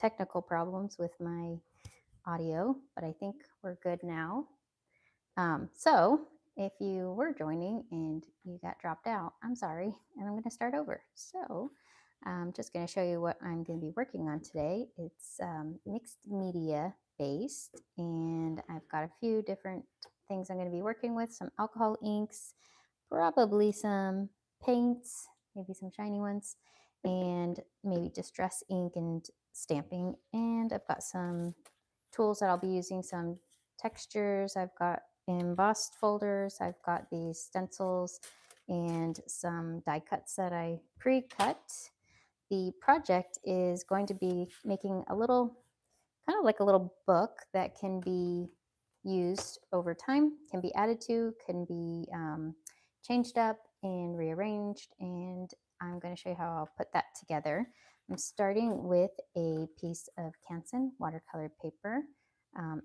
technical problems with my audio, but I think we're good now. So if you were joining and you got dropped out, I'm sorry, and I'm going to start over. So I'm just going to show you what I'm going to be working on today. It's mixed media based, and I've got a few different things I'm going to be working with, some alcohol inks, probably some paints, maybe some shiny ones, and maybe distress ink and stamping. And I've got some tools that I'll be using, some textures. I've got embossed folders. I've got these stencils and some die cuts that I pre-cut. The project is going to be making a little, kind of like a little book that can be used over time, can be added to, can be changed up and rearranged. And I'm going to show you how I'll put that together. I'm starting with a piece of Canson watercolor paper.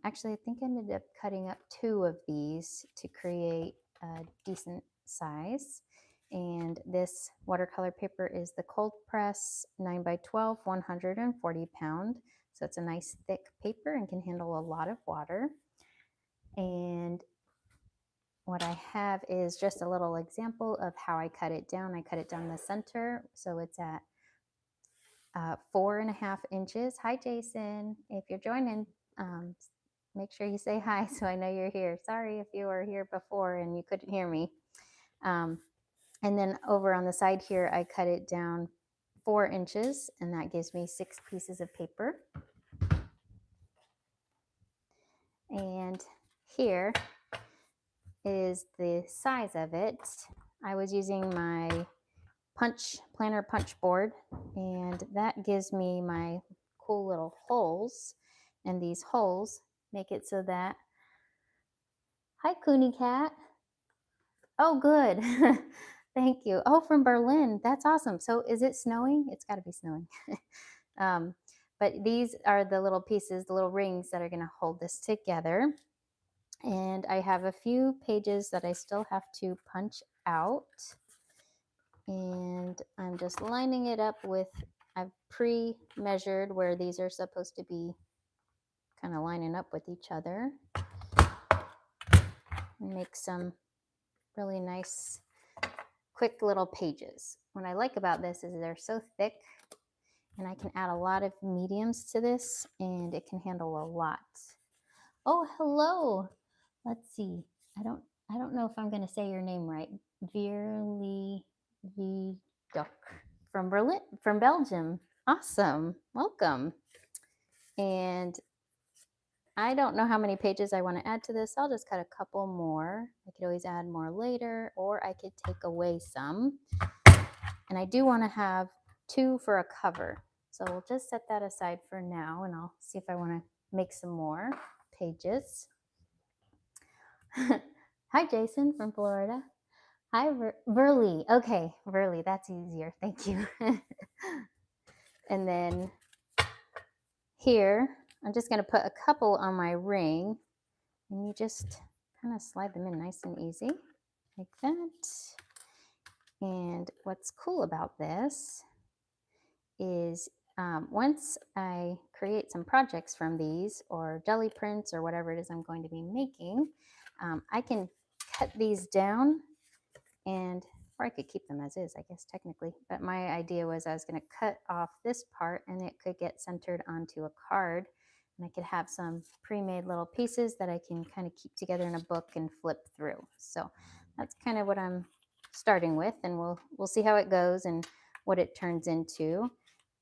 Actually, I think I ended up cutting up 2 of these to create a decent size. And this watercolor paper is the Cold Press 9x12 140 pound. So it's a nice thick paper and can handle a lot of water. And what I have is just a little example of how I cut it down. I cut it down the center, so it's at 4.5 inches. Hi, Jason. If you're joining, make sure you say hi so I know you're here. Sorry if you were here before and you couldn't hear me. And then over on the side here, I cut it down 4 inches, and that gives me 6 pieces of paper. And here is the size of it. I was using my planner punch board, and that gives me my cool little holes. And these holes make it so that, hi, Cooney Cat. Oh, good. Thank you. Oh, from Berlin. That's awesome. So is it snowing? It's got to be snowing. But these are the little pieces, the little rings that are going to hold this together. And I have a few pages that I still have to punch out. And I'm just lining it up with, I've pre-measured where these are supposed to be kind of lining up with each other. And make some really nice, quick little pages. What I like about this is they're so thick, and I can add a lot of mediums to this, and it can handle a lot. Oh, hello. Let's see. I don't know if I'm going to say your name right. Veerle Vidok from Berlin, from Belgium. Awesome. Welcome. And I don't know how many pages I want to add to this. I'll just cut a couple more. I could always add more later, or I could take away some. And I do want to have 2 for a cover. So we'll just set that aside for now, and I'll see if I want to make some more pages. Hi, Jason from Florida. Hi, Verly. Okay, Verly, that's easier. Thank you. And then here, I'm just going to put a couple on my ring, and you just kind of slide them in nice and easy, like that. And what's cool about this is once I create some projects from these, or jelly prints, or whatever it is I'm going to be making, I can cut these down, and or I could keep them as is, I guess, technically. But my idea was I was going to cut off this part, and it could get centered onto a card, and I could have some pre-made little pieces that I can kind of keep together in a book and flip through. So that's kind of what I'm starting with, and we'll see how it goes and what it turns into.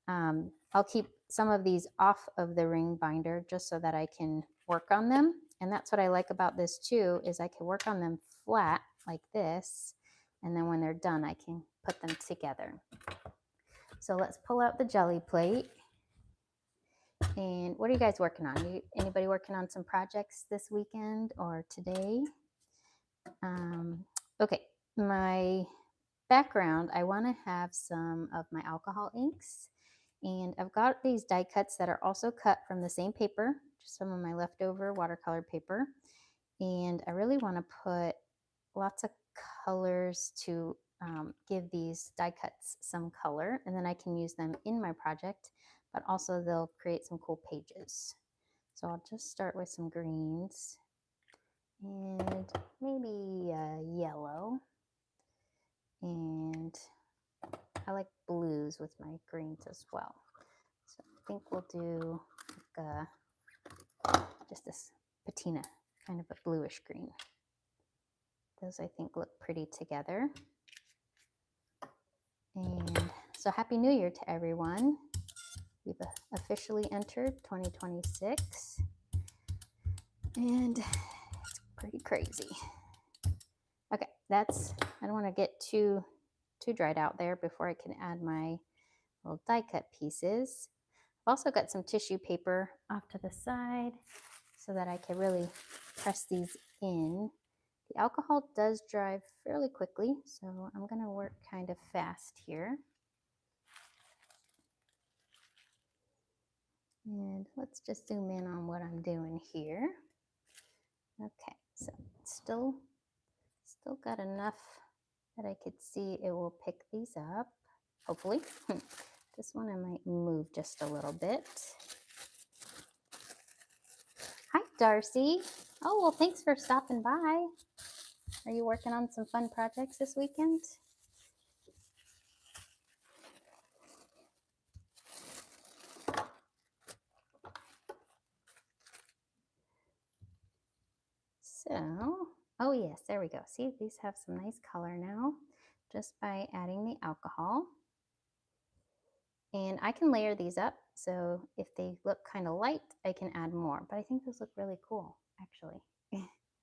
I'll keep some of these off of the ring binder just so that I can work on them. And that's what I like about this too, is I can work on them flat like this. And then when they're done, I can put them together. So let's pull out the jelly plate. And what are you guys working on? Anybody working on some projects this weekend or today? Okay, my background, I want to have some of my alcohol inks. And I've got these die cuts that are also cut from the same paper, just some of my leftover watercolor paper. And I really want to put lots of colors to give these die cuts some color, and then I can use them in my project. but also they'll create some cool pages. So I'll just start with some greens and maybe yellow. And I like blues with my greens as well. So I think we'll do like just this patina, kind of a bluish green. Those I think look pretty together. And so Happy New Year to everyone. We've officially entered 2026 and it's pretty crazy. Okay, I don't want to get too dried out there before I can add my little die cut pieces. I've also got some tissue paper off to the side so that I can really press these in. The alcohol does dry fairly quickly, so I'm going to work kind of fast here. And let's just zoom in on what I'm doing here. Okay, so still got enough that I could see it will pick these up, hopefully. This one I might move just a little bit. Hi, Darcy. Oh, well, thanks for stopping by. Are you working on some fun projects this weekend? So, oh yes, there we go. See, these have some nice color now just by adding the alcohol. And I can layer these up, so if they look kind of light, I can add more. But I think those look really cool, actually.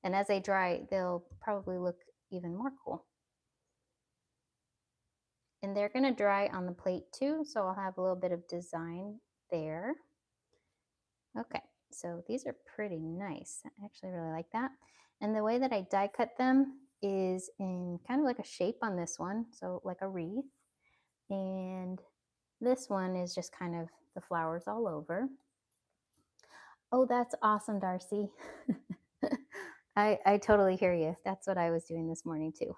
And as they dry, they'll probably look even more cool. And they're going to dry on the plate too, so I'll have a little bit of design there. Okay, so these are pretty nice. I actually really like that. And the way that I die cut them is in kind of like a shape on this one, so like a wreath. And this one is just kind of the flowers all over. Oh, that's awesome, Darcy. I totally hear you. That's what I was doing this morning too.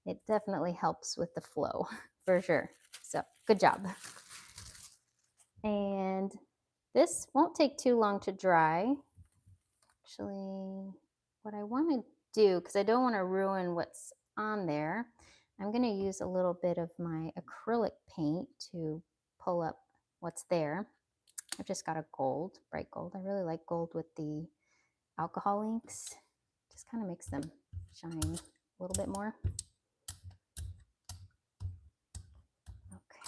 It definitely helps with the flow for sure. So good job. And this won't take too long to dry. Actually, what I want to do, because I don't want to ruin what's on there, I'm going to use a little bit of my acrylic paint to pull up what's there. I've just got a gold, bright gold. I really like gold with the alcohol inks. Just kind of makes them shine a little bit more.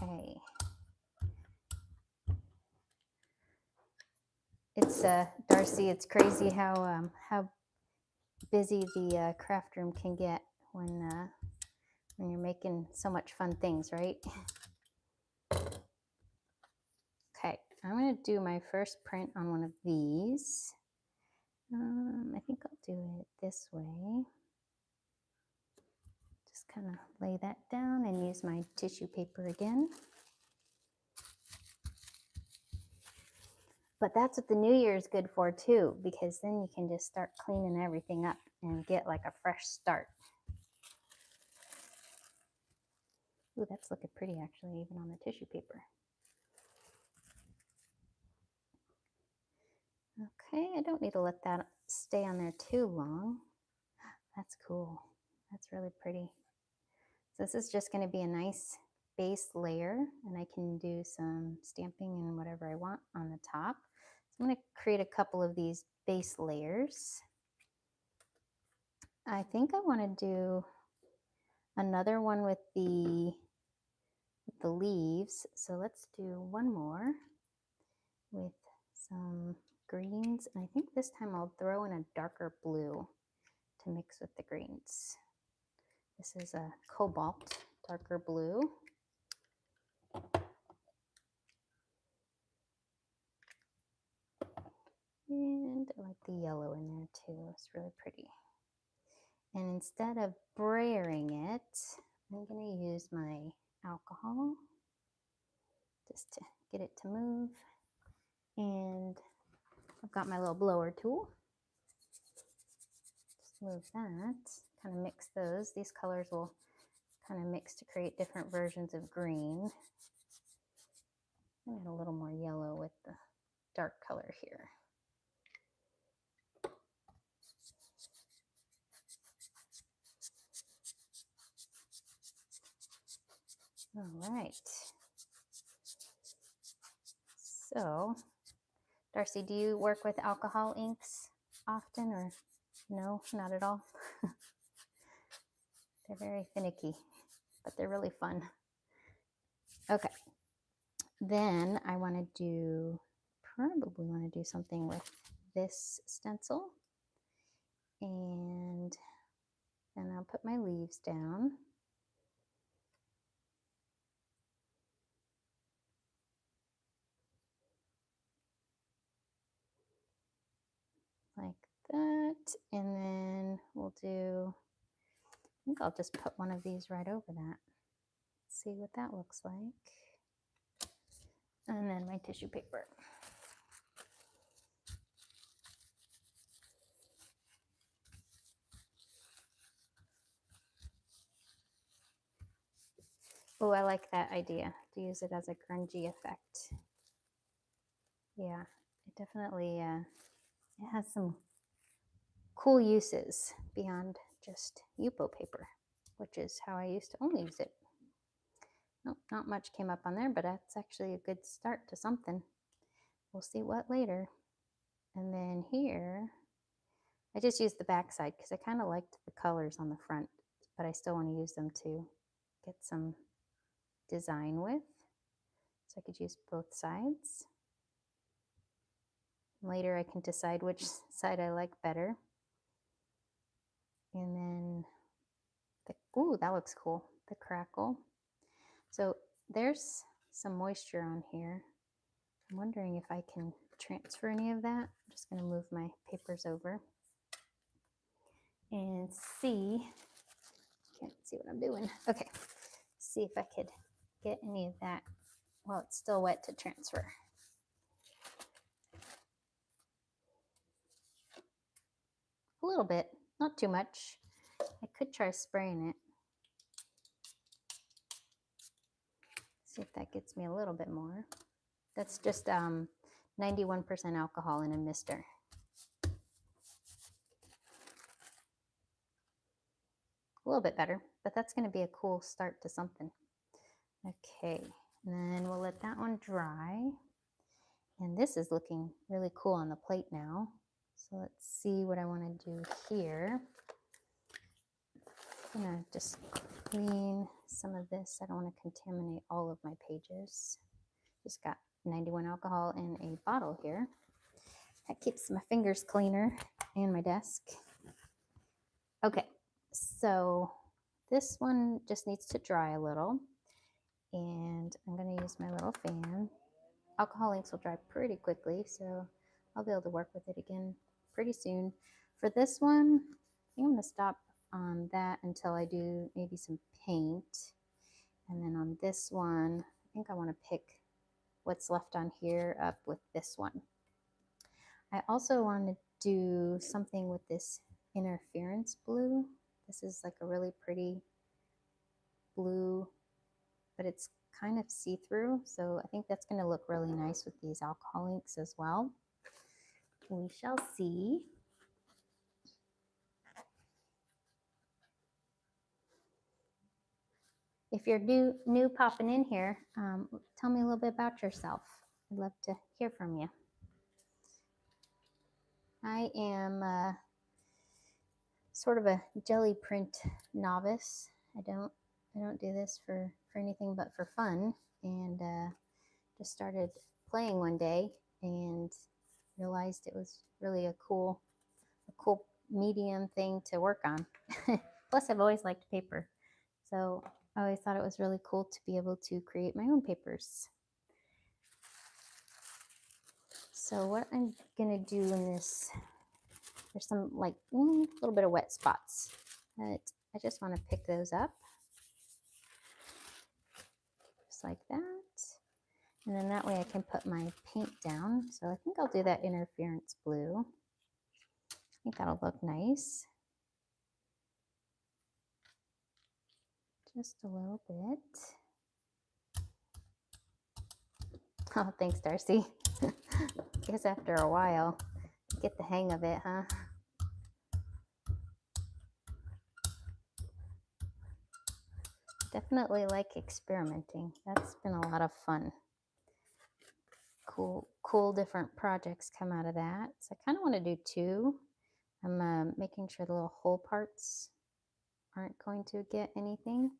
Okay. It's Darcy, it's crazy how busy the craft room can get when you're making so much fun things, right? Okay, I'm going to do my first print on one of these. I think I'll do it this way. Just kind of lay that down and use my tissue paper again. But that's what the new year is good for too, because then you can just start cleaning everything up and get like a fresh start. Ooh, that's looking pretty actually, even on the tissue paper. Okay, I don't need to let that stay on there too long. That's cool. That's really pretty. So this is just going to be a nice base layer, and I can do some stamping and whatever I want on the top. So I'm going to create a couple of these base layers. I think I want to do another one with the leaves. So let's do one more with some greens. And I think this time I'll throw in a darker blue to mix with the greens. This is a cobalt, darker blue. And I like the yellow in there too. It's really pretty. And instead of brayering it, I'm going to use my alcohol just to get it to move. And I've got my little blower tool. Just move that, kind of mix those. These colors will kind of mix to create different versions of green. I'm gonna add a little more yellow with the dark color here. All right. So, Darcy, do you work with alcohol inks often, or no, not at all? They're very finicky, but they're really fun. Okay. Then I probably want to do something with this stencil. And then I'll put my leaves down. Like that. And then we'll do, I think I'll just put one of these right over that. See what that looks like. And then my tissue paper. Oh, I like that idea, to use it as a grungy effect. Yeah, it definitely it has some cool uses beyond just Yupo paper, which is how I used to only use it. Nope, not much came up on there, but that's actually a good start to something. We'll see what later. And then here, I just used the back side because I kind of liked the colors on the front, but I still want to use them to get some design with. So I could use both sides. Later I can decide which side I like better. And then, ooh, that looks cool, the crackle. So there's some moisture on here. I'm wondering if I can transfer any of that. I'm just gonna move my papers over and see, can't see what I'm doing. Okay, see if I could get any of that while it's still wet to transfer. A little bit, not too much. I could try spraying it. See if that gets me a little bit more. That's just 91% alcohol in a mister. A little bit better, but that's going to be a cool start to something. Okay, and then we'll let that one dry. And this is looking really cool on the plate now. So let's see what I want to do here. I'm going to just clean some of this. I don't want to contaminate all of my pages. Just got 91 alcohol in a bottle here. That keeps my fingers cleaner and my desk. Okay, so this one just needs to dry a little. And I'm going to use my little fan. Alcohol inks will dry pretty quickly, so I'll be able to work with it again pretty soon. For this one, I think I'm going to stop on that until I do maybe some paint. And then on this one, I think I want to pick what's left on here up with this one. I also want to do something with this interference blue. This is like a really pretty blue, but it's kind of see-through, so I think that's going to look really nice with these alcohol inks as well. We shall see. If you're new popping in here, tell me a little bit about yourself. I'd love to hear from you. I am sort of a jelly print novice. I don't do this for anything but for fun, and just started playing one day and realized it was really a cool medium thing to work on. Plus, I've always liked paper, so I always thought it was really cool to be able to create my own papers. So what I'm gonna do in this, there's some like a little bit of wet spots, but I just want to pick those up just like that. And then that way I can put my paint down. So I think I'll do that interference blue. I think that'll look nice. Just a little bit. Oh, thanks, Darcy. Guess after a while, get the hang of it, huh? Definitely like experimenting. That's been a lot of fun. Cool different projects come out of that. So I kind of want to do two. I'm making sure the little hole parts aren't going to get anything.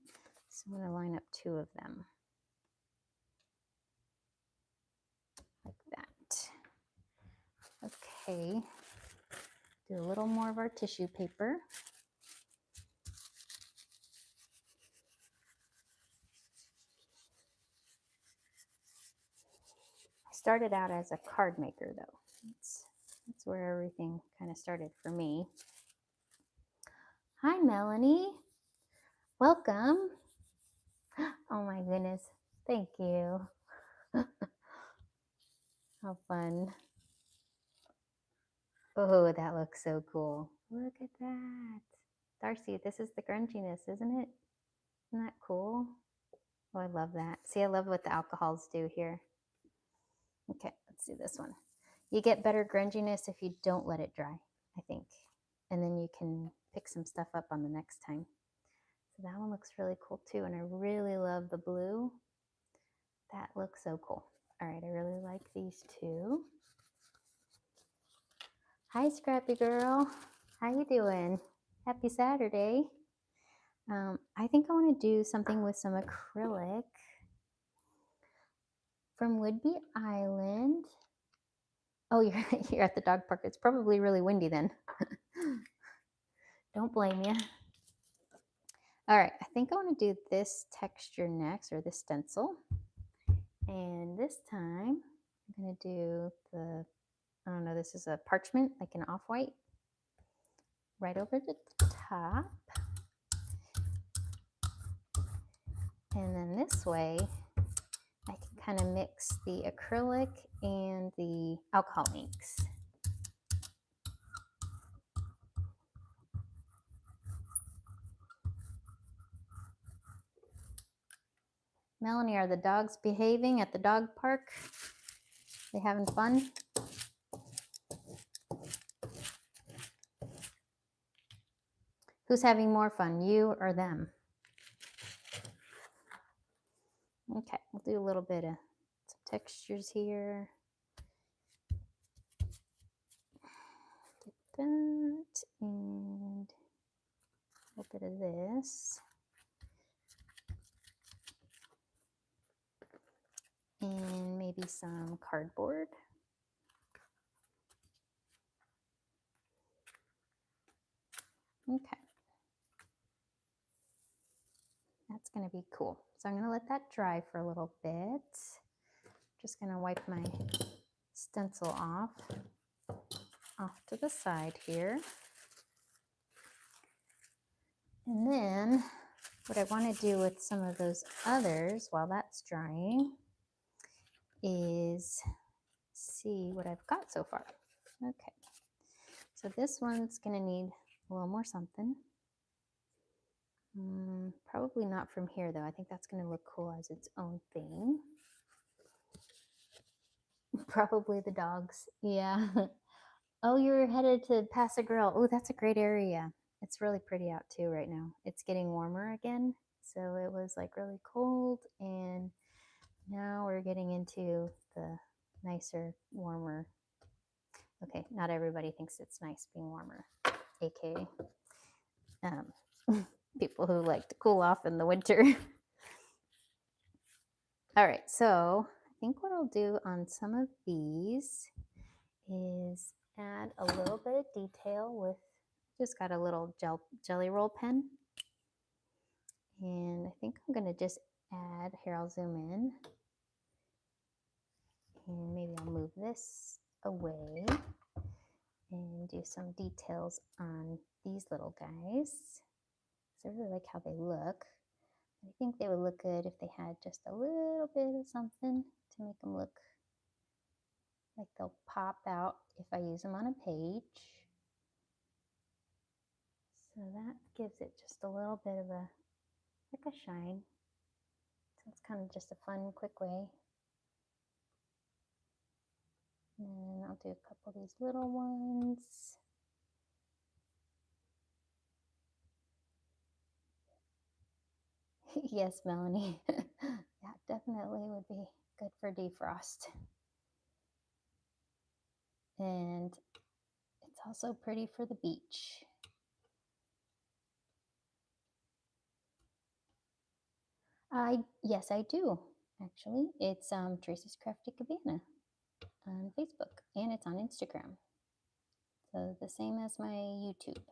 So I'm going to line up two of them. Like that. Okay. Do a little more of our tissue paper. I started out as a card maker though. That's where everything kind of started for me. Hi, Melanie. Welcome. Oh my goodness. Thank you. How fun. Oh, that looks so cool. Look at that. Darcy, this is the grunginess, isn't it? Isn't that cool? Oh, I love that. See, I love what the alcohols do here. Okay, let's do this one. You get better grunginess if you don't let it dry, I think. And then you can pick some stuff up on the next time. So that one looks really cool too. And I really love the blue. That looks so cool. All right, I really like these two. Hi, Scrappy Girl. How you doing? Happy Saturday. I think I want to do something with some acrylic from Whidbey Island. Oh, you're at the dog park. It's probably really windy then. Don't blame you. All right, I think I want to do this texture next, or this stencil. And this time, I'm going to do the, I don't know, this is a parchment, like an off-white, right over the top. And then this way, I can kind of mix the acrylic and the alcohol inks. Melanie, are the dogs behaving at the dog park? They having fun? Who's having more fun, you or them? Okay, we'll do a little bit of some textures here. Get that, and a little bit of this. And maybe some cardboard. Okay. That's going to be cool. So I'm going to let that dry for a little bit. Just going to wipe my stencil off to the side here. And then what I want to do with some of those others while that's drying is see what I've got so far. Okay. So this one's going to need a little more something. Probably not from here though. I think that's going to look cool as its own thing. Probably the dogs. Yeah. Oh, you're headed to Paso Grill. Oh, that's a great area. It's really pretty out too right now. It's getting warmer again. So it was like really cold, and now we're getting into the nicer, warmer. Okay, not everybody thinks it's nice being warmer, aka people who like to cool off in the winter. All right, so I think what I'll do on some of these is add a little bit of detail with, just got a little jelly roll pen. And I think I'm going to just add, here I'll zoom in. And maybe I'll move this away and do some details on these little guys. So I really like how they look. I think they would look good if they had just a little bit of something to make them look like they'll pop out if I use them on a page. So that gives it just a little bit of like a shine. So it's kind of just a fun, quick way. And I'll do a couple of these little ones. Yes, Melanie. That definitely would be good for defrost. And it's also pretty for the beach. Yes, I do. Actually, it's Tracy's Crafty Cabana on Facebook, and it's on Instagram. So the same as my YouTube.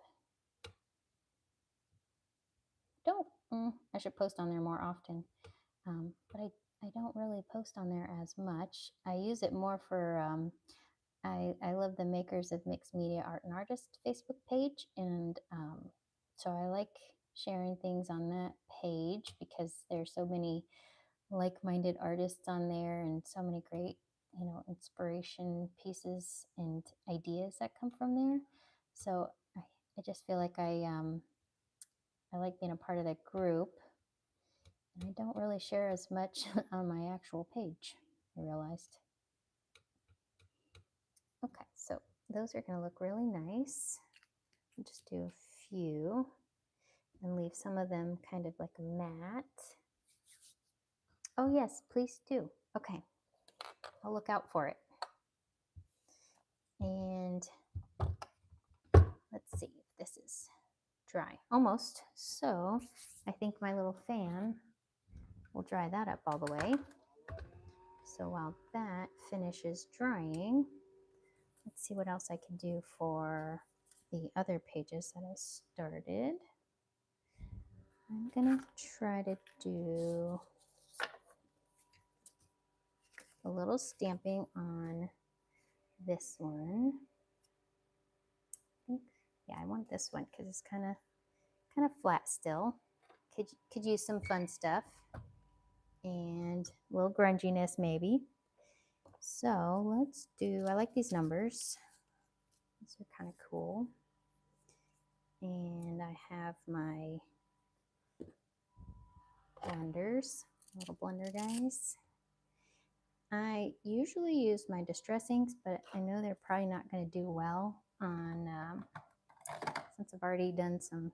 I should post on there more often, but I don't really post on there as much. I use it more for I love the Makers of Mixed Media Art and Artist Facebook page, and so I like sharing things on that page because there's so many like-minded artists on there and so many great, inspiration pieces and ideas that come from there. So I just feel like I like being a part of that group, and I don't really share as much on my actual page, I realized. Okay, so those are going to look really nice. I'll just do a few and leave some of them kind of like a mat. Oh yes, please do. Okay, I'll look out for it. And let's see if this is dry. Almost. So I think my little fan will dry that up all the way. So while that finishes drying, let's see what else I can do for the other pages that I started. I'm gonna try to do a little stamping on this one. Yeah, I want this one because it's kind of flat still. Could use some fun stuff and a little grunginess maybe. So let's do, I like these numbers. These are kind of cool. And I have my blenders, little blender guys. I usually use my distress inks, but I know they're probably not going to do well on, since I've already done some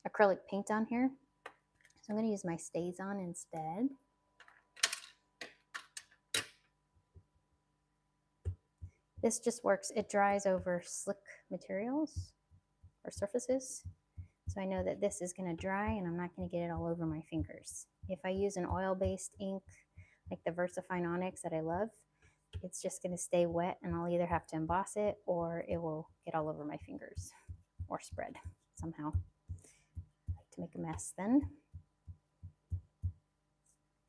acrylic paint on here. So I'm going to use my StazOn instead. This just works. It dries over slick materials or surfaces. So I know that this is going to dry and I'm not going to get it all over my fingers. If I use an oil-based ink like the VersaFine Onyx that I love, it's just going to stay wet and I'll either have to emboss it or it will get all over my fingers or spread somehow. I like to make a mess then.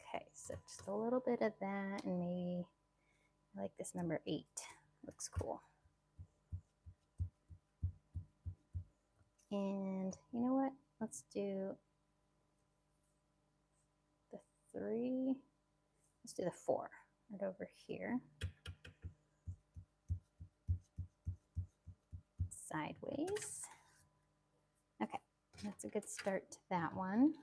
Okay, so just a little bit of that, and maybe I like this number 8. Looks cool. And you know what? Let's do the 3. Let's do the 4 right over here. Sideways. Okay, that's a good start to that one.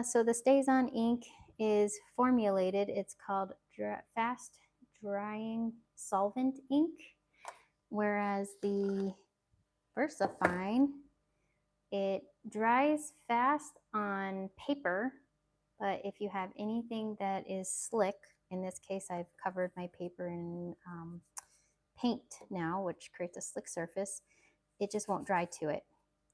So the StazOn ink is formulated. It's called fast drying solvent ink, whereas the VersaFine, it dries fast on paper, but if you have anything that is slick, in this case I've covered my paper in paint now, which creates a slick surface, it just won't dry to it.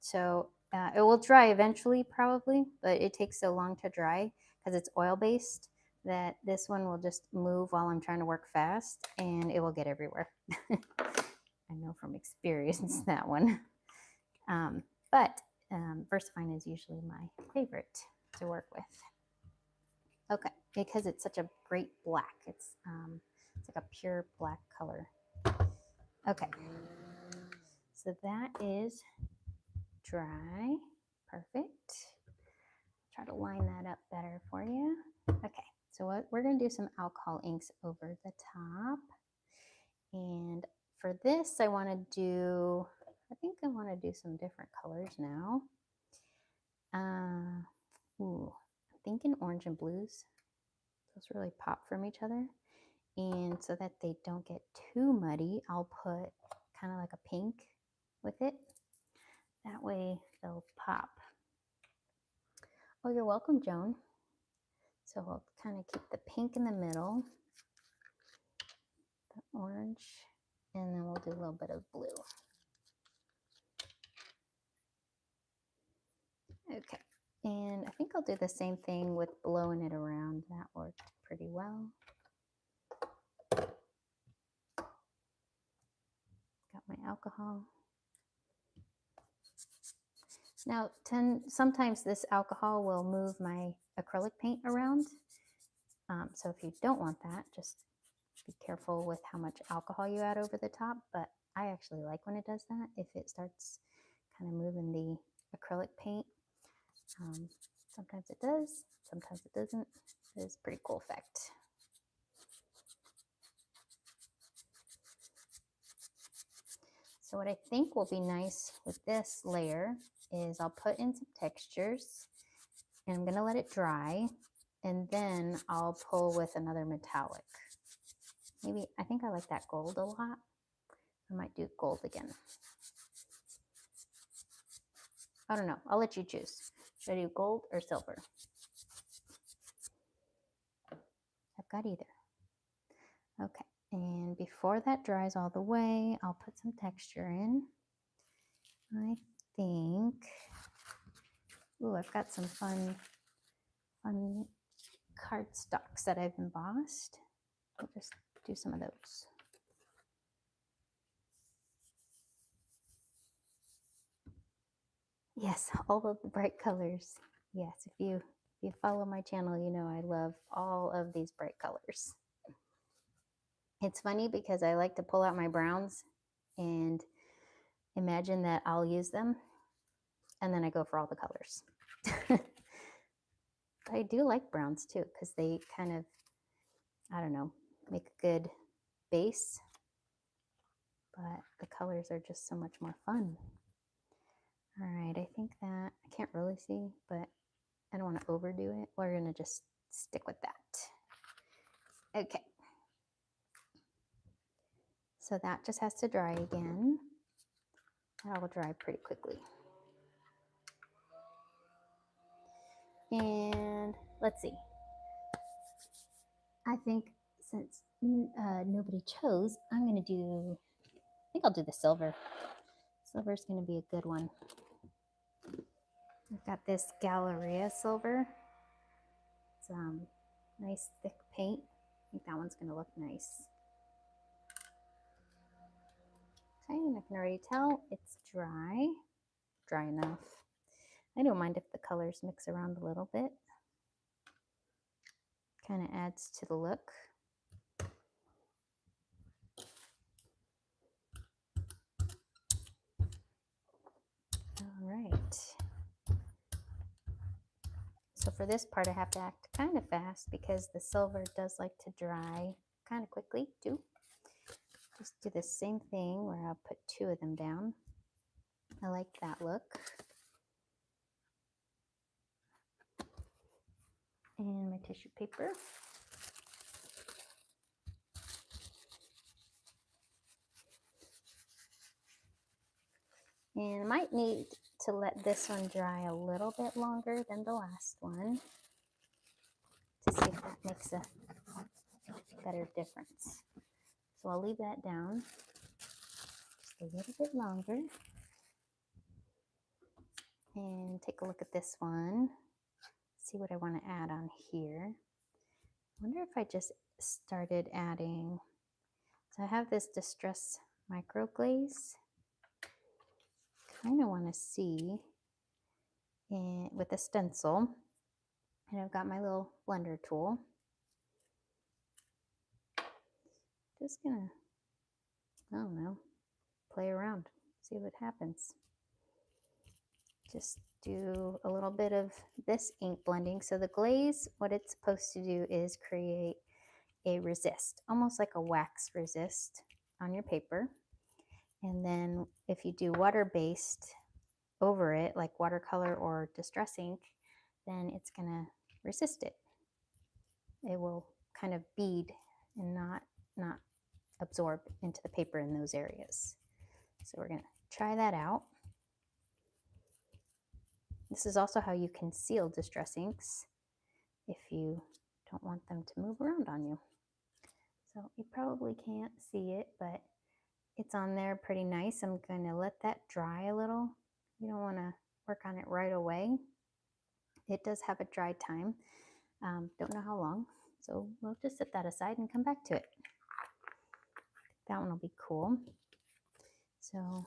So it will dry eventually probably, but it takes so long to dry because it's oil-based that this one will just move while I'm trying to work fast and it will get everywhere. I know from experience that one. But VersaFine is usually my favorite to work with. Okay, because it's such a great black. It's like a pure black color. Okay, so that is dry. Perfect. Try to line that up better for you. Okay, so we're going to do some alcohol inks over the top. And for this, I want to do, I think I want to do some different colors now. I'm thinking orange and blues. Those really pop from each other. And so that they don't get too muddy, I'll put kind of like a pink with it. That way they'll pop. Oh, you're welcome, Joan. So we'll kind of keep the pink in the middle, the orange, and then we'll do a little bit of blue. Okay, and I think I'll do the same thing with blowing it around. That worked pretty well. Got my alcohol. Now, sometimes this alcohol will move my acrylic paint around. So if you don't want that, just be careful with how much alcohol you add over the top. But I actually like when it does that. If it starts kind of moving the acrylic paint, sometimes it does, sometimes it doesn't. It's a pretty cool effect. So what I think will be nice with this layer is I'll put in some textures and I'm gonna let it dry, and then I'll pull with another metallic. Maybe, I think I like that gold a lot. I might do gold again. I don't know, I'll let you choose. Should I do gold or silver? I've got either. Okay, and before that dries all the way, I'll put some texture in. I think, ooh, I've got some fun cardstocks that I've embossed. I'll just do some of those. Yes, all of the bright colors. Yes, if you follow my channel, you know I love all of these bright colors. It's funny because I like to pull out my browns and imagine that I'll use them, and then I go for all the colors. I do like browns too because they kind of, I don't know, make a good base, but the colors are just so much more fun. All right, I think that, I can't really see, but I don't want to overdo it. We're going to just stick with that. Okay. So that just has to dry again. That will dry pretty quickly. And let's see. I think since nobody chose, I'm going to do, I think I'll do the silver. Silver is going to be a good one. I've got this Galleria silver. It's nice thick paint. I think that one's going to look nice. Okay, and I can already tell it's dry enough. I don't mind if the colors mix around a little bit. Kind of adds to the look. All right. So for this part, I have to act kind of fast because the silver does like to dry kind of quickly too. Just do the same thing where I'll put 2 of them down. I like that look. And my tissue paper. And I might need to let this one dry a little bit longer than the last one to see if that makes a better difference. So I'll leave that down just a little bit longer. And take a look at this one. See what I want to add on here. I wonder if I just started adding, so I have this Distress Micro Glaze. Kind of want to see it with a stencil, and I've got my little blender tool. Just gonna, I don't know, play around, see what happens. Just do a little bit of this ink blending. So the glaze, what it's supposed to do is create a resist, almost like a wax resist on your paper. And then if you do water-based over it, like watercolor or distress ink, then it's gonna resist it. it will kind of bead and not absorb into the paper in those areas. So we're going to try that out. This is also how you conceal distress inks if you don't want them to move around on you. So you probably can't see it, but it's on there pretty nice. I'm going to let that dry a little. You don't want to work on it right away. It does have a dry time. Don't know how long. So we'll just set that aside and come back to it. That one will be cool. So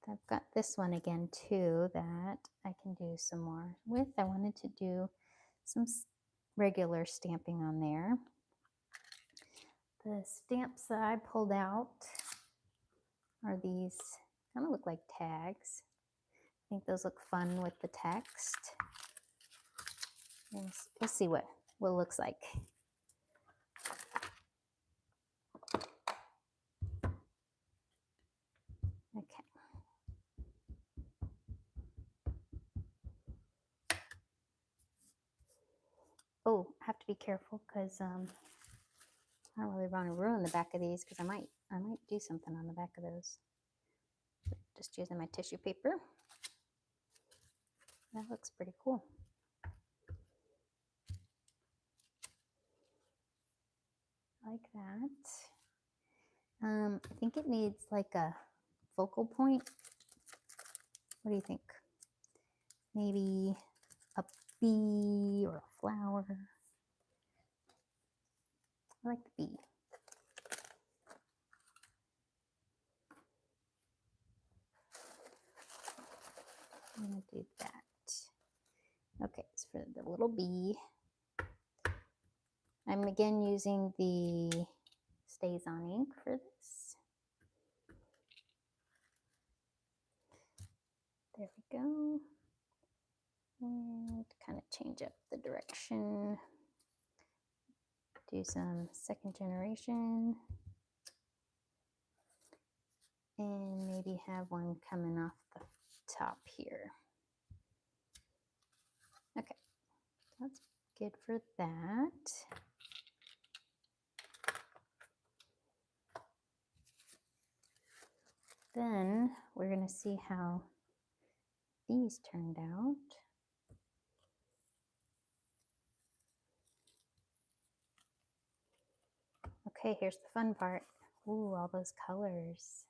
I've got this one again too that I can do some more with. I wanted to do some regular stamping on there. The stamps that I pulled out are these, kind of look like tags. I think those look fun with the text. We'll see what it looks like. Okay. Oh, I have to be careful because I don't really want to ruin the back of these because I might do something on the back of those. Just using my tissue paper. That looks pretty cool. Like that. I think it needs like a focal point. What do you think? Maybe a bee or a flower. I like the bee. I'm gonna do that. Okay, so for the little bee, I'm again using the StazOn ink for this. There we go. And kind of change up the direction. Do some second generation. And maybe have one coming off the top here. Okay, that's good for that. Then we're going to see how these turned out. Okay, here's the fun part. Ooh, all those colors.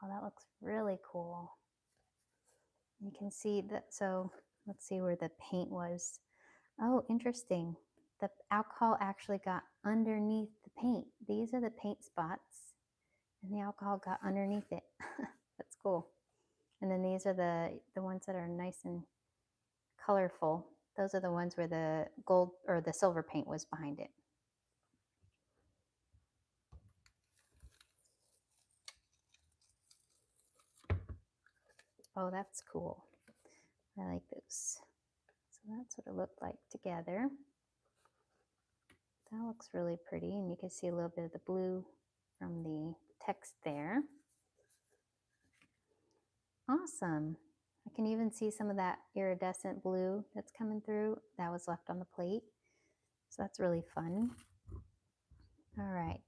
Oh, that looks really cool. You can see that, so let's see where the paint was. Oh, interesting. The alcohol actually got underneath the paint. These are the paint spots, and the alcohol got underneath it. That's cool. And then these are the ones that are nice and colorful. Those are the ones where the gold or the silver paint was behind it. Oh, that's cool. I like those. So that's what it looked like together. That looks really pretty, and you can see a little bit of the blue from the text there. Awesome. I can even see some of that iridescent blue that's coming through. That was left on the plate. So that's really fun. All right.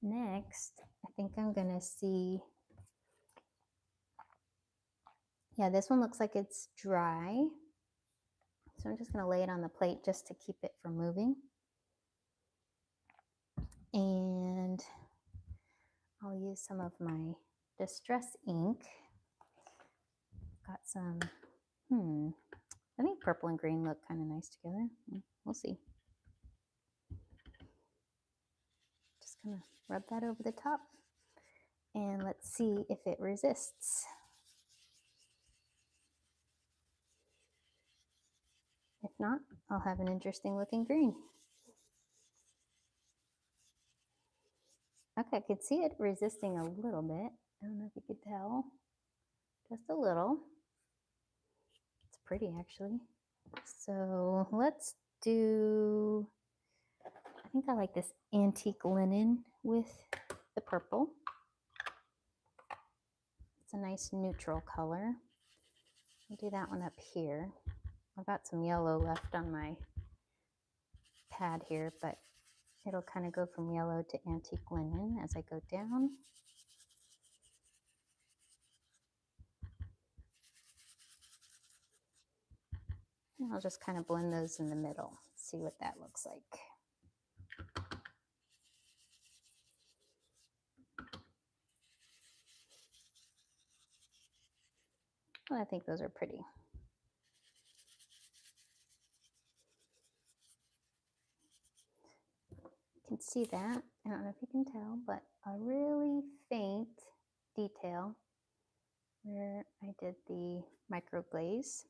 Next, I think I'm going to see, yeah, this one looks like it's dry. So I'm just going to lay it on the plate just to keep it from moving. And I'll use some of my Distress ink. Got some, I think purple and green look kind of nice together. We'll see. Just gonna rub that over the top and let's see if it resists. If not, I'll have an interesting looking green. Okay, I could see it resisting a little bit. I don't know if you could tell, just a little. It's pretty actually. So let's do, I think I like this antique linen with the purple. It's a nice neutral color. I'll do that one up here. I've got some yellow left on my pad here, but it'll kind of go from yellow to antique linen as I go down. And I'll just kind of blend those in the middle, see what that looks like. Well, I think those are pretty. You can see that. I don't know if you can tell, but a really faint detail where I did the micro glaze.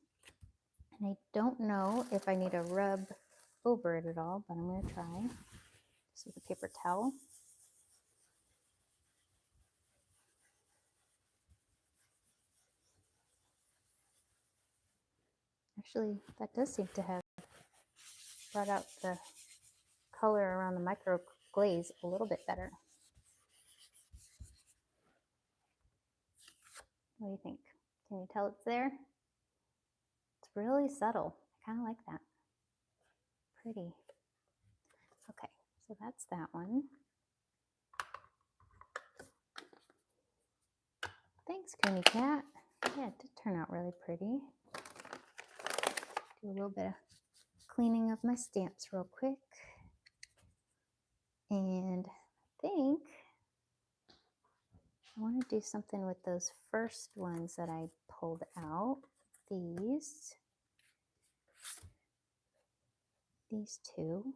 And I don't know if I need to rub over it at all, but I'm going to try. Just with a paper towel. Actually, that does seem to have brought out the color around the micro glaze a little bit better. What do you think? Can you tell it's there? It's really subtle. I kind of like that. Pretty. Okay, so that's that one. Thanks, Cooney Cat. Yeah, it did turn out really pretty. Do a little bit of cleaning of my stamps real quick. And I think I want to do something with those first ones that I pulled out. These two.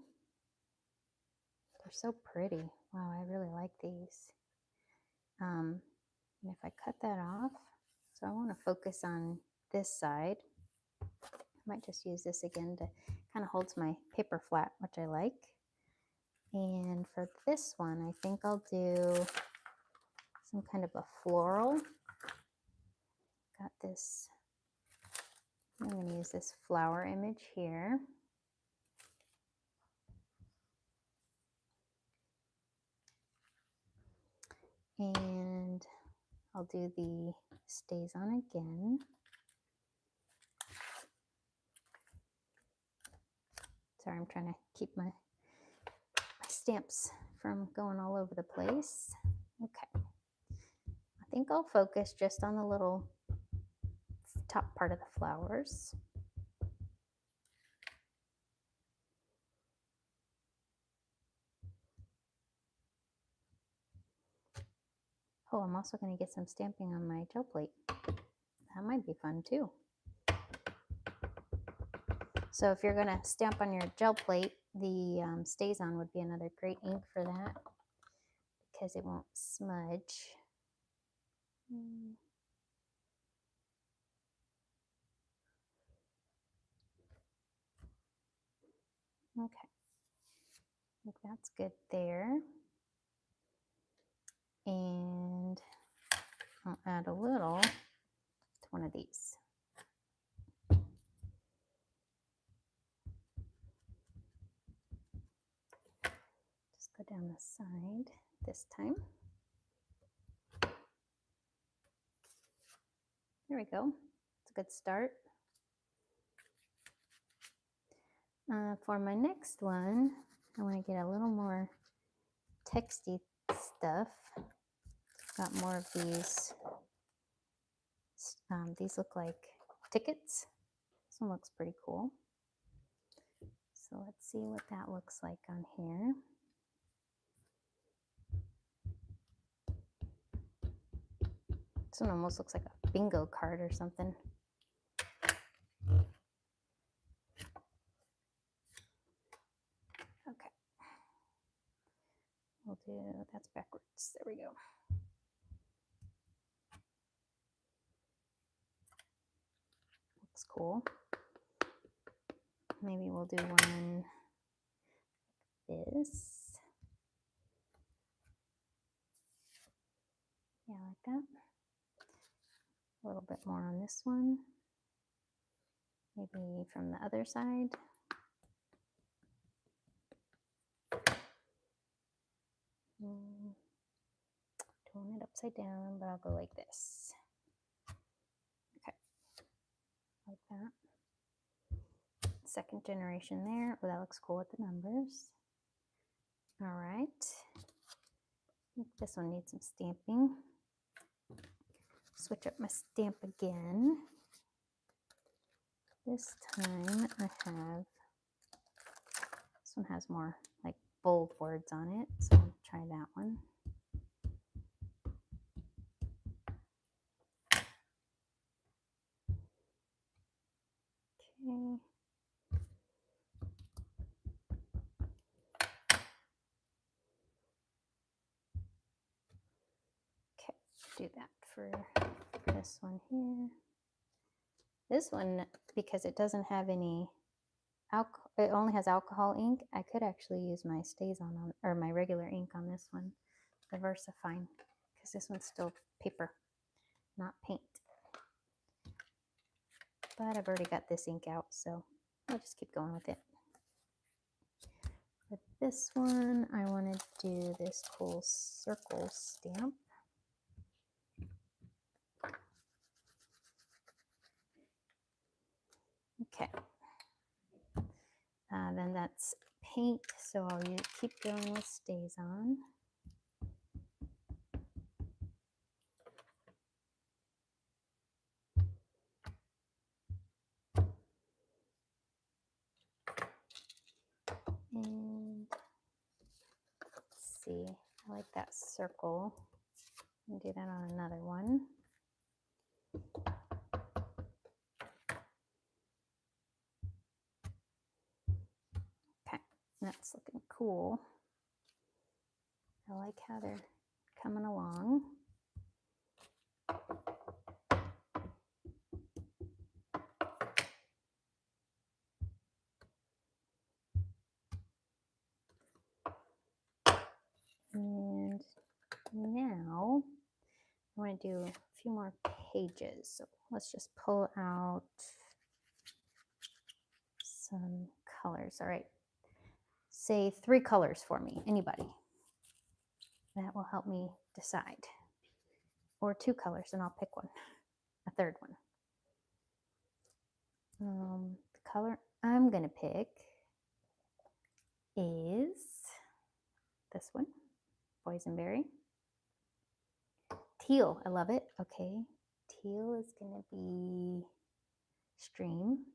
They're so pretty. Wow, I really like these. And if I cut that off, so I want to focus on this side. I might just use this again to kind of holds my paper flat, which I like. And for this one, I think I'll do some kind of a floral. Got this, I'm going to use this flower image here. And I'll do the StazOn again. Sorry, I'm trying to keep my stamps from going all over the place. Okay. I think I'll focus just on the little top part of the flowers. Oh, I'm also going to get some stamping on my gel plate. That might be fun too. So if you're going to stamp on your gel plate, the StazOn would be another great ink for that because it won't smudge. Okay, I think that's good there. And I'll add a little to one of these. Just go down the side this time. There we go. It's a good start. For my next one, I want to get a little more texty stuff. Got more of these. These look like tickets. This one looks pretty cool. So let's see what that looks like on here. This one almost looks like a bingo card or something. Okay. We'll do, that's backwards. There we go. Looks cool. Maybe we'll do one like this. Yeah, like that. A little bit more on this one. Maybe from the other side. Doing it upside down, but I'll go like this. Okay, like that. second generation there. Oh, that looks cool with the numbers. All right. I think this one needs some stamping. Switch up my stamp again. This time I have, this one has more like bold words on it, so I'll try that one. Okay. Okay, do that for this one here. This one, because it doesn't have any alcohol, it only has alcohol ink, I could actually use my StazOn on, or my regular ink on this one, the VersaFine, because this one's still paper, not paint. But I've already got this ink out, so I'll just keep going with it. For this one, I want to do this cool circle stamp. Okay. Then that's paint, so I'll keep going with StazOn. And let's see, I like that circle. I'll do that on another one. Okay, that's looking cool. I like how they're coming along. And now I want to do a few more pages. So let's just pull out some colors. All right. Say 3 colors for me. Anybody. That will help me decide. Or 2 colors, and I'll pick one. A third one. The color I'm going to pick is this one. Boysenberry. Teal, I love it. Okay, teal is going to be Stream.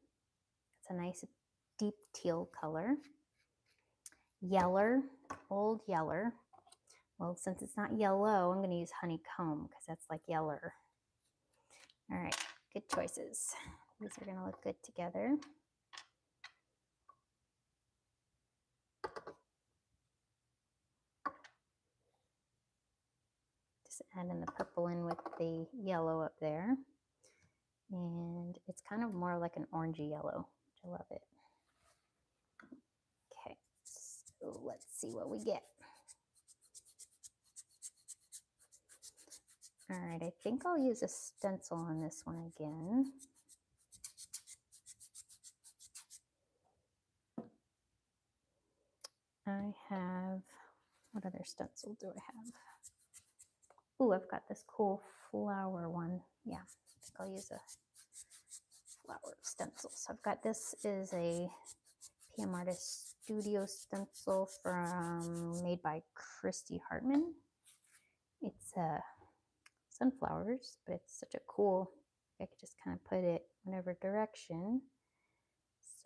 It's a nice deep teal color. Yeller, Old Yeller. Well, since it's not yellow, I'm going to use Honeycomb because that's like yeller. All right, good choices. These are going to look good together. Just adding the purple in with the yellow up there. And it's kind of more like an orangey yellow. I love it. Okay, so let's see what we get. All right, I think I'll use a stencil on this one again. I have, what other stencil do I have? Ooh, I've got this cool flower one. Yeah, I think I'll use a flower stencil. So I've got, this is a PM Artist Studio stencil made by Christy Hartman. It's sunflowers, but it's such a cool, I could just kind of put it whatever direction.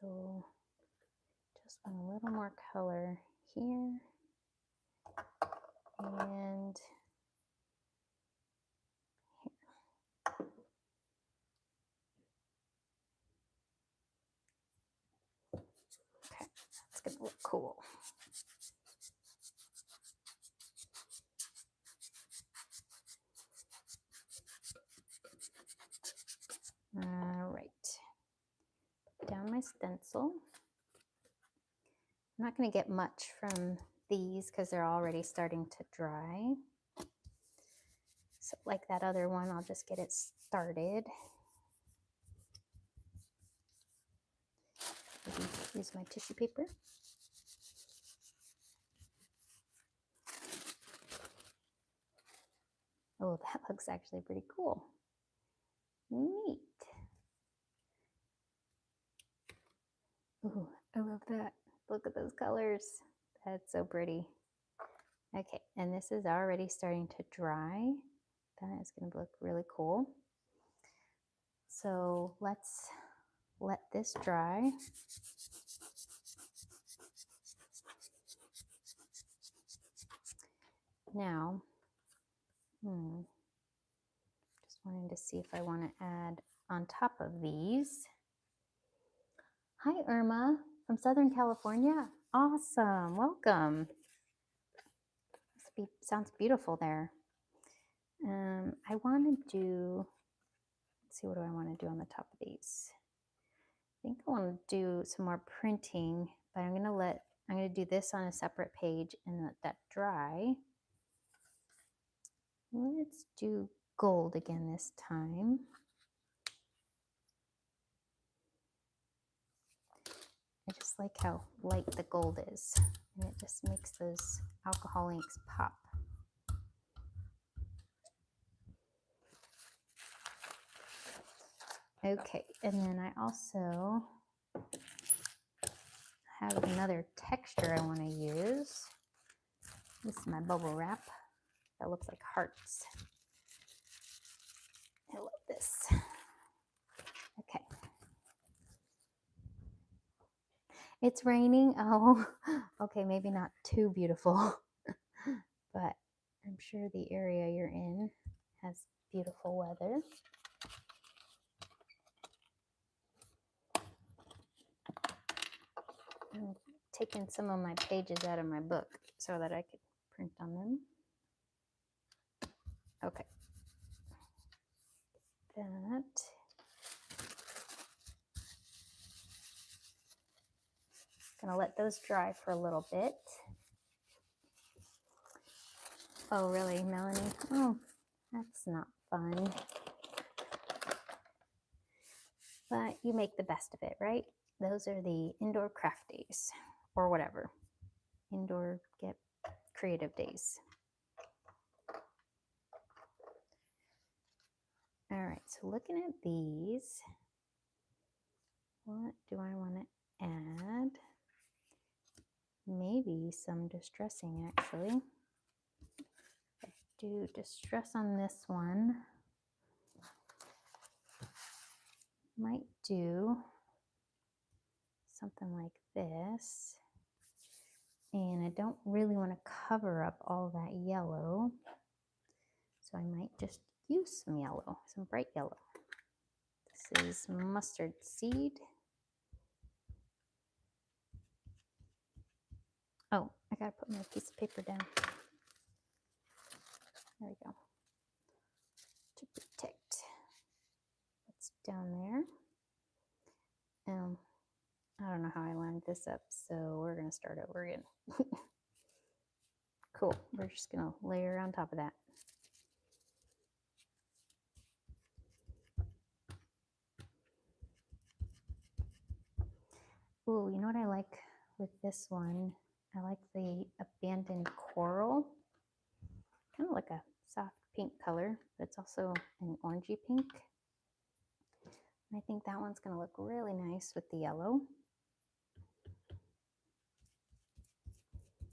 So just want a little more color here. And here. Okay, that's gonna look cool. All right, put down my stencil. I'm not going to get much from these because they're already starting to dry. So like that other one, I'll just get it started. Maybe use my tissue paper. Oh, that looks actually pretty cool. Neat. Ooh, I love that. Look at those colors. That's so pretty. Okay, and this is already starting to dry. That is going to look really cool. So let's let this dry. Now, just wanting to see if I want to add on top of these. Hi, Irma from Southern California. Awesome. Welcome. Sounds beautiful there. I want to do, let's see, what do I want to do on the top of these? I think I want to do some more printing, but I'm going to do this on a separate page and let that dry. Let's do gold again this time. I just like how light the gold is, and it just makes those alcohol inks pop. Okay, and then I also have another texture I want to use. This is my bubble wrap that looks like hearts. I love this. Okay. It's raining. Oh, okay, maybe not too beautiful, but I'm sure the area you're in has beautiful weather. I'm taking some of my pages out of my book so that I could print on them. Okay. That. Gonna let those dry for a little bit. Oh, really, Melanie? Oh, that's not fun. But you make the best of it, right? Those are the indoor craft days, or whatever. Indoor get creative days. All right, so looking at these, what do I want to add? Maybe some distressing, actually. Do distress on this one. Might do something like this. And I don't really want to cover up all that yellow. So I might just use some yellow, some bright yellow. This is mustard seed. Oh, I gotta put my piece of paper down. There we go. To protect what's down there. I don't know how I lined this up, so we're gonna start over again. Cool, we're just gonna layer on top of that. Ooh, you know what I like with this one? I like the abandoned coral. Kind of like a soft pink color, but it's also an orangey pink. And I think that one's gonna look really nice with the yellow.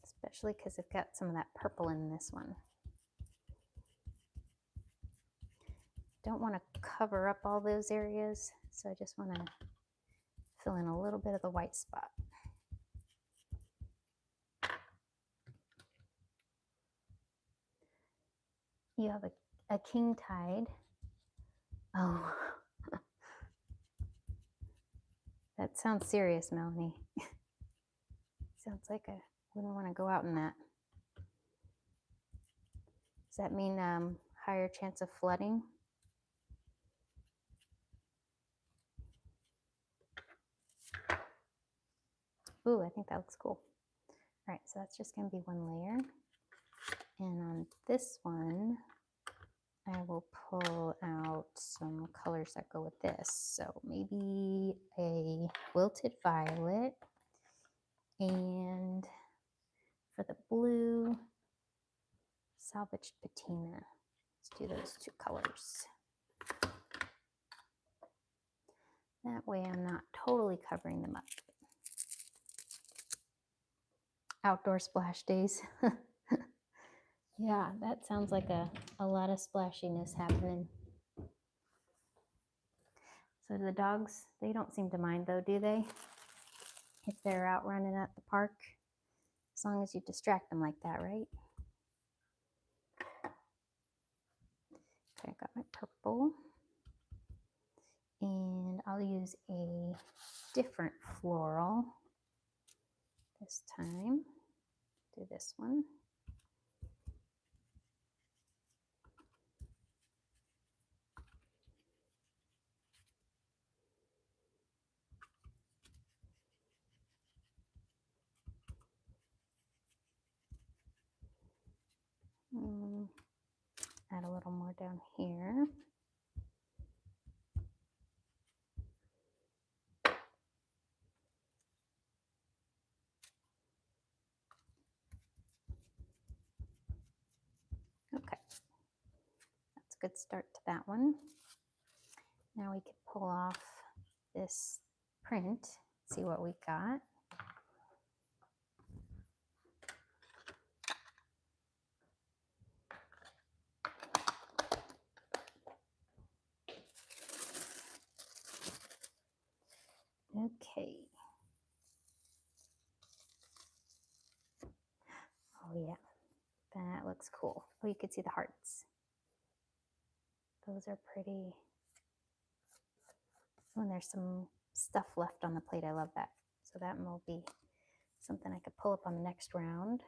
Especially because I've got some of that purple in this one. Don't want to cover up all those areas, so I just want to fill in a little bit of the white spot. You have a king tide. Oh, that sounds serious, Melanie. Sounds like I wouldn't want to go out in that. Does that mean higher chance of flooding? Ooh, I think that looks cool. All right, so that's just going to be one layer. And on this one, I will pull out some colors that go with this. So maybe a wilted violet, and for the blue, salvaged patina. Let's do those two colors. That way I'm not totally covering them up. outdoor splash days. Yeah, that sounds like a lot of splashiness happening. So the dogs, they don't seem to mind though, do they? If they're out running at the park, as long as you distract them like that, right? Okay, I got my purple. And I'll use a different floral this time. Do this one. Add a little more down here. Okay, that's a good start to that one. Now we can pull off this print, see what we got. Okay. Oh yeah, that looks cool. Oh, you can see the hearts. Those are pretty. Oh, and there's some stuff left on the plate. I love that. So that will be something I could pull up on the next round.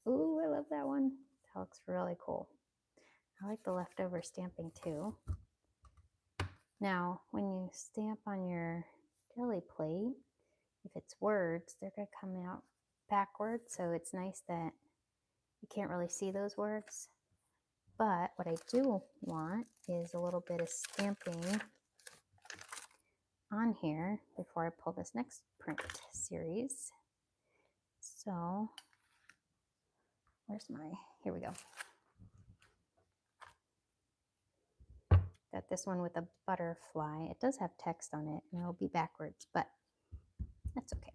Ooh, I love that one. That looks really cool. I like the leftover stamping too. Now, when you stamp on your jelly plate, if it's words, they're going to come out backwards. So it's nice that you can't really see those words. But what I do want is a little bit of stamping on here before I pull this next print series. So where's my, here we go. Got this one with a butterfly. It does have text on it and it'll be backwards, but that's okay.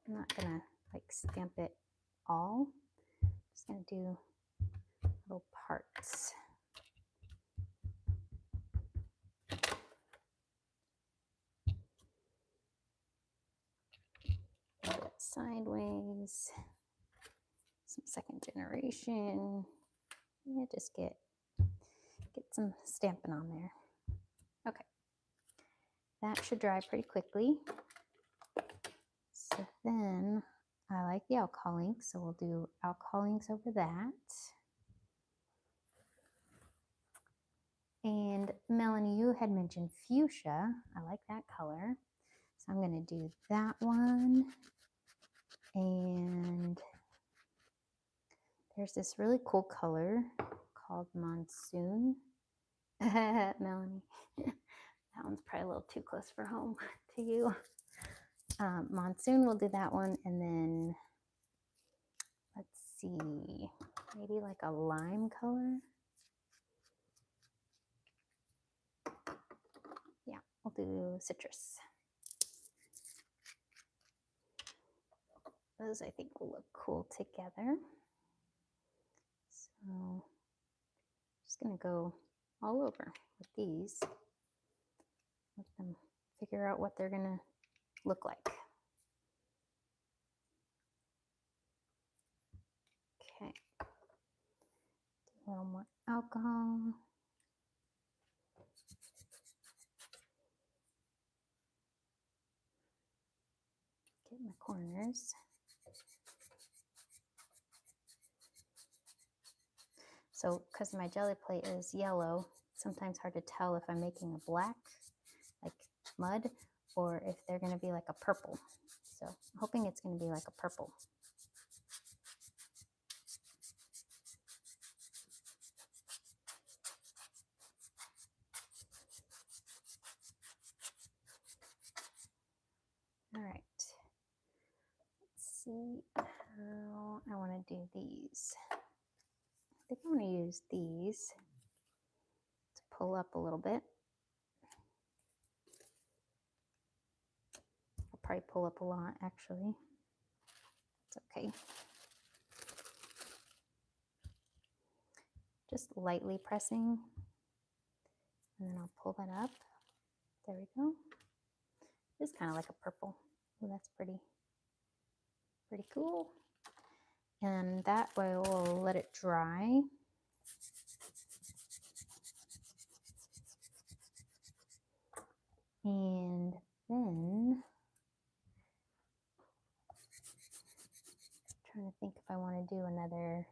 I'm not gonna like stamp it all. I'm just gonna do little parts. Sideways, some second generation. Yeah, just get some stamping on there. Okay, that should dry pretty quickly. So then I like the alcohol ink, so we'll do alcohol inks over that. And Melanie, you had mentioned fuchsia. I like that color. So I'm going to do that one. And there's this really cool color called Monsoon. Melanie, that one's probably a little too close for home to you. Monsoon, we'll do that one. And then let's see, maybe like a lime color. Yeah, we'll do citrus. Those I think will look cool together. So I'm just gonna go all over with these. Let them figure out what they're gonna look like. Okay. Do a little more alcohol. Get my corners. So because my jelly plate is yellow, it's sometimes hard to tell if I'm making a black, like mud, or if they're going to be like a purple. So I'm hoping it's going to be like a purple. All right. Let's see how I want to do these. I think I'm going to use these to pull up a little bit. probably pull up a lot, actually. It's okay. Just lightly pressing, and then I'll pull that up. There we go. It's kind of like a purple. Oh, that's pretty cool. And that way we'll let it dry. And then, I'm trying to think if I want to do another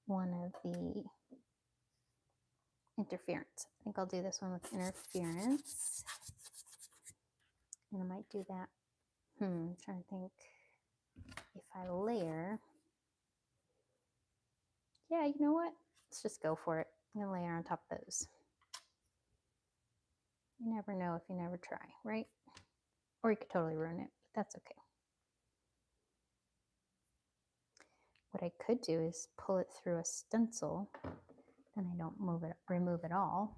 one of the interference. I think I'll do this one with interference. And I might do that. I'm trying to think if I layer. Yeah, you know what? Let's just go for it. I'm gonna layer on top of those. You never know if you never try, right? Or you could totally ruin it, but that's okay. What I could do is pull it through a stencil, then I don't remove it all.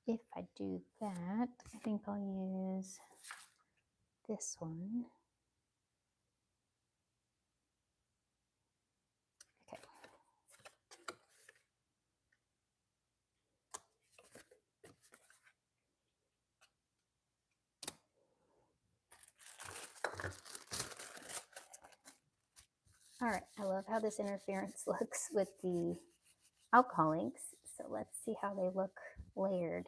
If I do that, I think I'll use this one. Okay. All right, I love how this interference looks with the alcohol inks. So let's see how they look layered.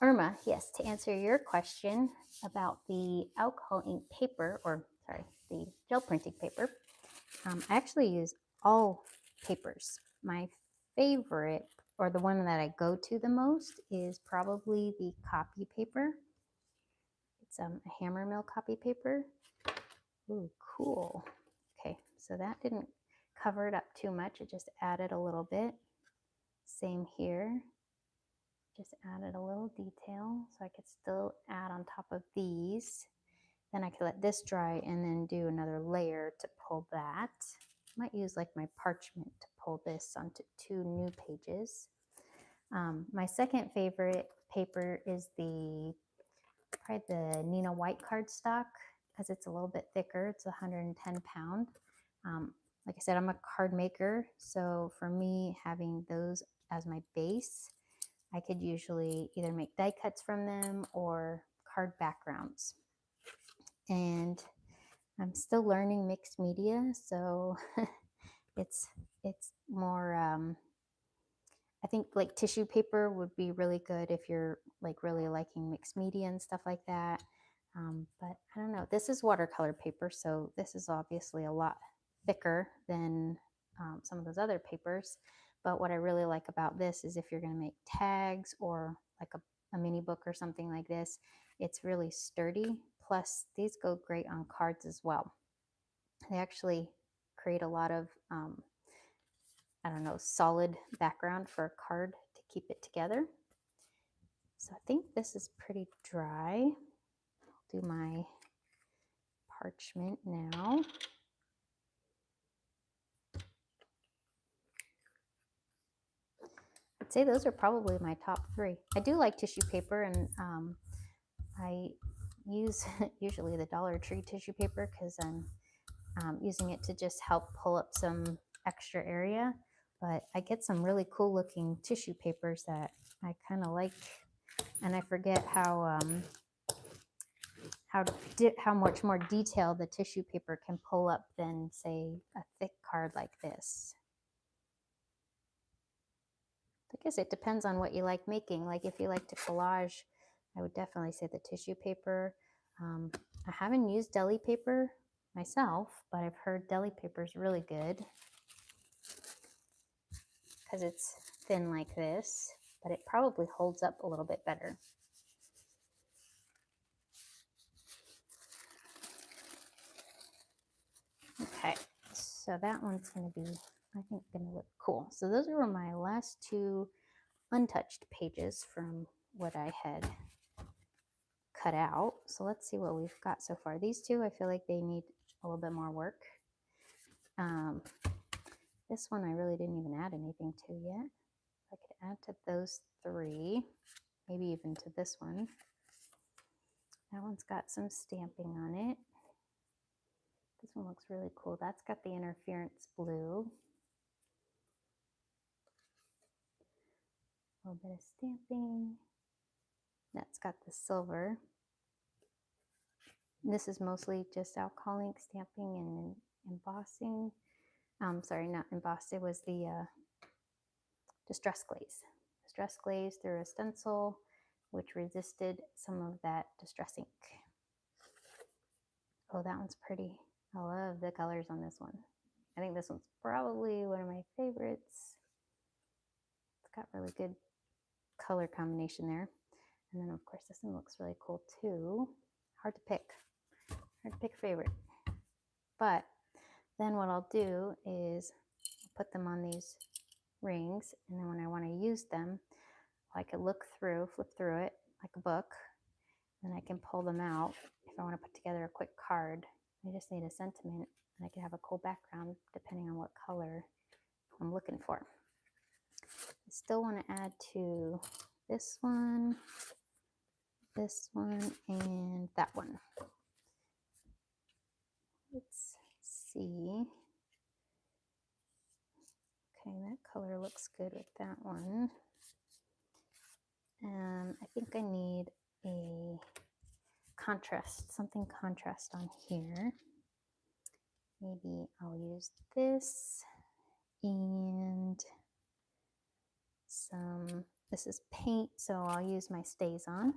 Irma, yes, to answer your question about the alcohol ink paper, or sorry, the gel printing paper, I actually use all papers. My favorite, or the one that I go to the most, is probably the copy paper. It's a Hammermill copy paper. Ooh, cool. Okay, so that didn't cover it up too much. It just added a little bit. Same here. Just added a little detail, so I could still add on top of these. Then I could let this dry and then do another layer to pull that. I might use like my parchment to pull this onto 2 new pages. My second favorite paper is probably the Neenah White cardstock, because it's a little bit thicker. It's 110 pound. Like I said, I'm a card maker, so for me, having those as my base, I could usually either make die cuts from them or card backgrounds. And I'm still learning mixed media, so it's more, I think like tissue paper would be really good if you're like really liking mixed media and stuff like that. But I don't know, this is watercolor paper, so this is obviously a lot thicker than some of those other papers. But what I really like about this is if you're going to make tags or like a mini book or something like this, it's really sturdy. Plus, these go great on cards as well. They actually create a lot of, I don't know, solid background for a card to keep it together. So I think this is pretty dry. I'll do my parchment now. I'd say those are probably my top 3. I do like tissue paper, and I use usually the Dollar Tree tissue paper because I'm using it to just help pull up some extra area. But I get some really cool looking tissue papers that I kind of like, and I forget how much more detail the tissue paper can pull up than, say, a thick card like this. I guess it depends on what you like making. Like if you like to collage, I would definitely say the tissue paper. I haven't used deli paper myself, but I've heard deli paper is really good because it's thin like this, but it probably holds up a little bit better. Okay, so that one's going to be, I think, going to look cool. So those were my last 2 untouched pages from what I had cut out. So let's see what we've got so far. These two, I feel like they need a little bit more work. This one I really didn't even add anything to yet. I could add to those three, maybe even to this one. That one's got some stamping on it. This one looks really cool. That's got the interference blue. A little bit of stamping. That's got the silver. This is mostly just alcohol ink stamping and embossing. Sorry, not embossed. It was the distress glaze. Distress glaze through a stencil, which resisted some of that distress ink. Oh, that one's pretty. I love the colors on this one. I think this one's probably one of my favorites. It's got really good color combination there. And then of course this one looks really cool too. Hard to pick a favorite. But then what I'll do is put them on these rings, and then when I want to use them, I could flip through it like a book, and I can pull them out if I want to put together a quick card. I just need a sentiment, and I can have a cool background depending on what color I'm looking for. I still want to add to this one, and that one. Let's see. Okay, that color looks good with that one. I think I need a contrast, something contrast on here. Maybe I'll use this and some, this is paint, so I'll use my StazOn.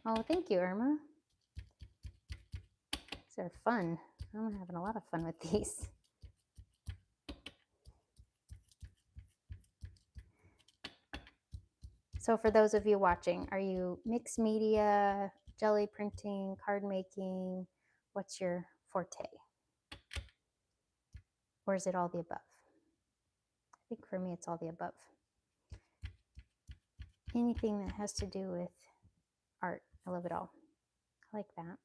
Oh, thank you, Irma. These are fun. I'm having a lot of fun with these. So for those of you watching, are you mixed media, jelly printing, card making? What's your forte? Or is it all the above? I think for me, it's all the above. Anything that has to do with art, I love it all. I like that.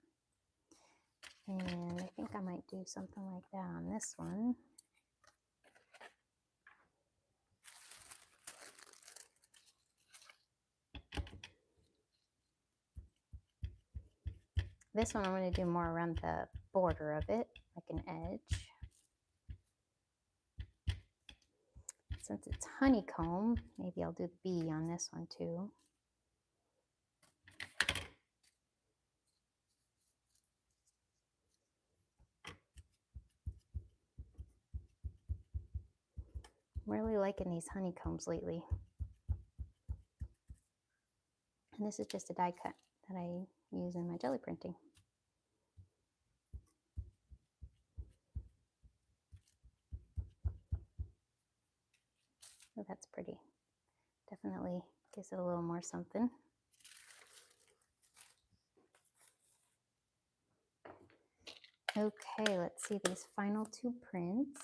And I think I might do something like that on this one. This one I'm going to do more around the border of it, like an edge. Since it's honeycomb, maybe I'll do the bee on this one too. I'm really liking these honeycombs lately. And this is just a die cut that I use in my jelly printing. Oh, that's pretty. Definitely gives it a little more something. Okay, let's see these final two prints.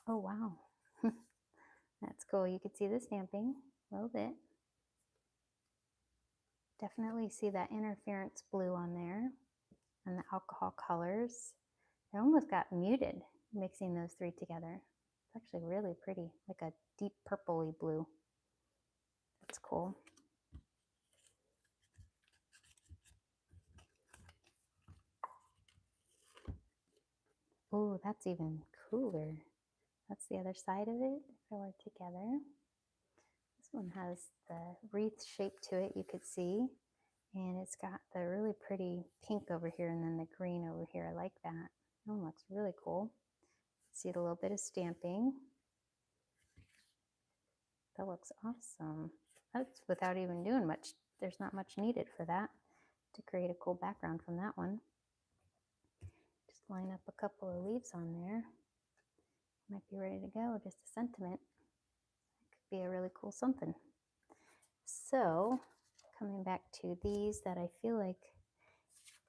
Oh, wow. That's cool. You can see the stamping a little bit. Definitely see that interference blue on there and the alcohol colors. They almost got muted mixing those three together. It's actually really pretty, like a deep purpley blue. That's cool. Oh, that's even cooler. That's the other side of it if I were together. This one has the wreath shape to it, you could see. And it's got the really pretty pink over here and then the green over here. I like that. That one looks really cool. See a little bit of stamping. That looks awesome. That's without even doing much. There's not much needed for that to create a cool background from that one. Just line up a couple of leaves on there. might be ready to go. Just a sentiment. Could be a really cool something. So coming back to these that I feel like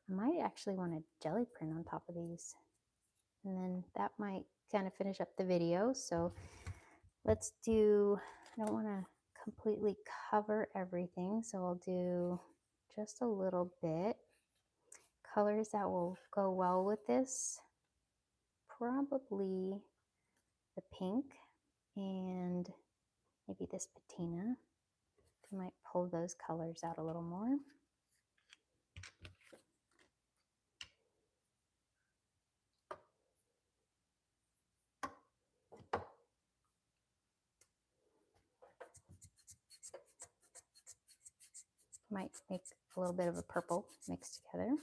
I might actually want a jelly print on top of these. And then that might kind of finish up the video. So let's do, I don't want to completely cover everything. So I'll do just a little bit. Colors that will go well with this, probably the pink and maybe this patina. I might pull those colors out a little more. Might make a little bit of a purple mixed together.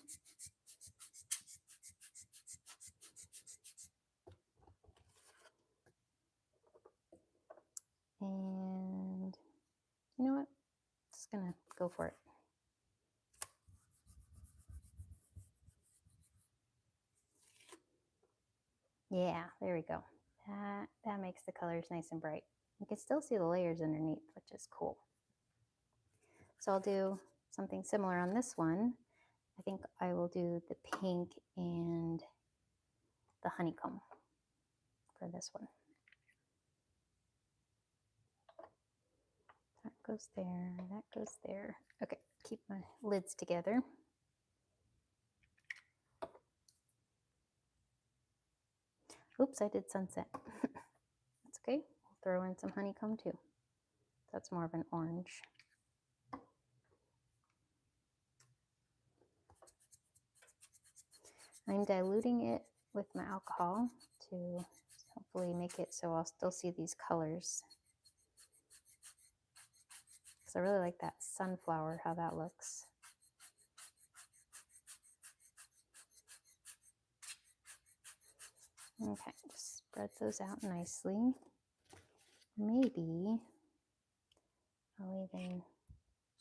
And you know what? Just gonna go for it. Yeah, there we go. That makes the colors nice and bright. You can still see the layers underneath, which is cool. So I'll do something similar on this one. I think I will do the pink and the honeycomb for this one. That goes there, that goes there. Okay, keep my lids together. Oops, I did sunset. That's okay. We'll throw in some honeycomb too. That's more of an orange. I'm diluting it with my alcohol to hopefully make it so I'll still see these colors. Because I really like that sunflower, how that looks. Okay, just spread those out nicely. Maybe I'll even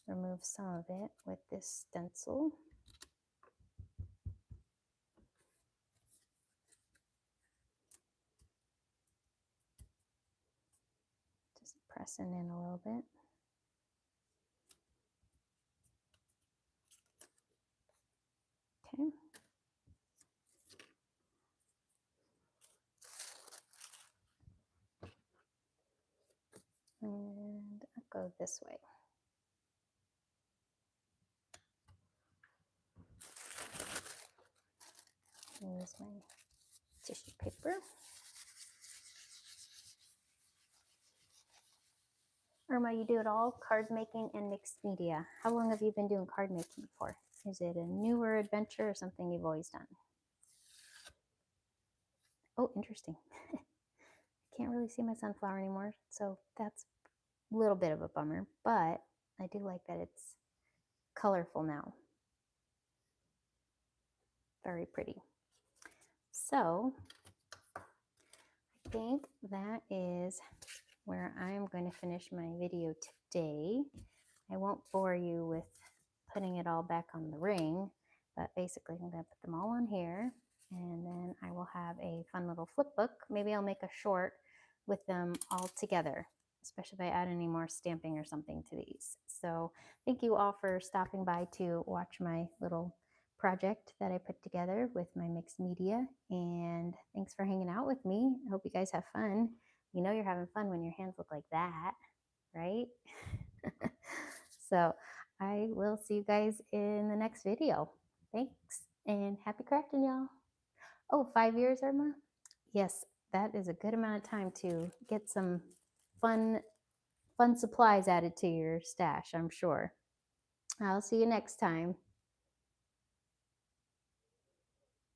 remove some of it with this stencil. Just pressing in a little bit. Okay. And I'll go this way. Use my tissue paper. Irma, you do it all, card making and mixed media. How long have you been doing card making for? Is it a newer adventure or something you've always done? Oh, interesting. I can't really see my sunflower anymore, so that's a little bit of a bummer, but I do like that it's colorful now. Very pretty. So I think that is where I'm going to finish my video today. I won't bore you with putting it all back on the ring, but basically I'm going to put them all on here, and then I will have a fun little flip book. Maybe I'll make a short with them all together, especially if I add any more stamping or something to these. So thank you all for stopping by to watch my little project that I put together with my mixed media, and thanks for hanging out with me. I hope you guys have fun. You know you're having fun when your hands look like that, right? So I will see you guys in the next video. Thanks and happy crafting, y'all. Oh, 5 years, Irma? Yes, that is a good amount of time to get some fun supplies added to your stash, I'm sure. I'll see you next time.